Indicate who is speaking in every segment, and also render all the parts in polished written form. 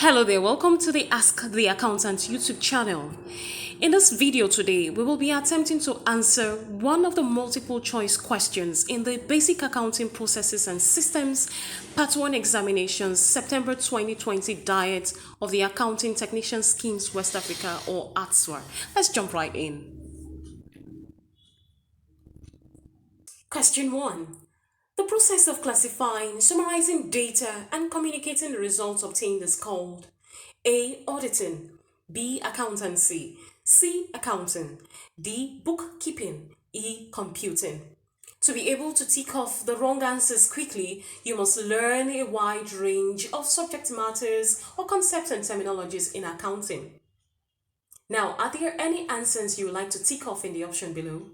Speaker 1: Hello there, welcome to the Ask the Accountant YouTube channel. In this video today, we will be attempting to answer one of the multiple choice questions in the Basic Accounting Processes and Systems Part 1 Examinations September 2020 Diet of the Accounting Technician Schemes West Africa, or ATSWA. Let's jump right in. Question 1. The process of classifying, summarizing data, and communicating the results obtained is called A. Auditing, B. Accountancy, C. Accounting, D. Bookkeeping, E. Computing. To be able to tick off the wrong answers quickly, you must learn a wide range of subject matters or concepts and terminologies in accounting. Now, are there any answers you would like to tick off in the option below?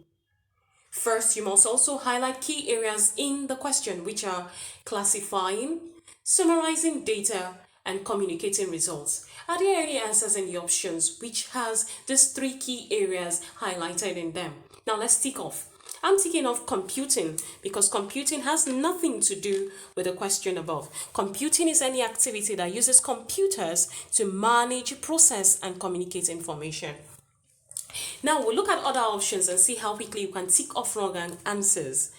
Speaker 1: First, you must also highlight key areas in the question, which are classifying, summarizing data, and communicating results. Are there any answers in the options which has these three key areas highlighted in them? Now let's tick off. I'm ticking off computing because computing has nothing to do with the question above. Computing is any activity that uses computers to manage, process, and communicate information. Now we'll look at other options and see how quickly you can tick off wrong answers.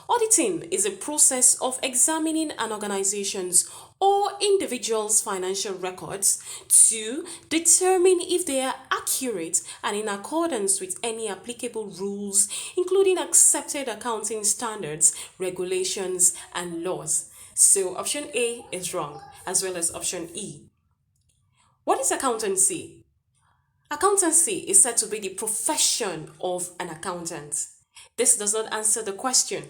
Speaker 1: Auditing is a process of examining an organization's or individuals' financial records to determine if they are accurate and in accordance with any applicable rules, including accepted accounting standards, regulations, and laws. So option A is wrong, as well as option E. What is accountancy? Accountancy is said to be the profession of an accountant. This does not answer the question.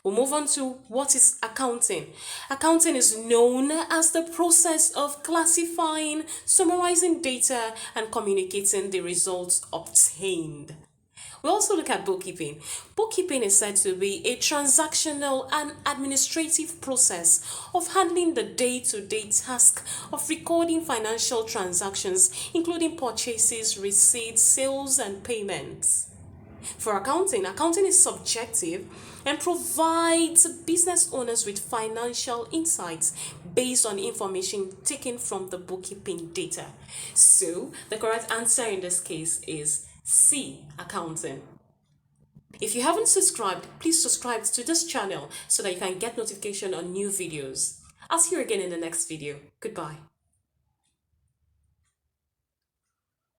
Speaker 1: We'll move on to what is accounting. Accounting is known as the process of classifying, summarizing data, and communicating the results obtained. We also look at bookkeeping. Bookkeeping is said to be a transactional and administrative process of handling the day-to-day task of recording financial transactions, including purchases, receipts, sales, and payments. For accounting, accounting is subjective and provides business owners with financial insights based on information taken from the bookkeeping data. So, the correct answer in this case is C, accounting. If you haven't subscribed, please subscribe to this channel so that you can get notification on new videos. I'll see you again in the next video. Goodbye.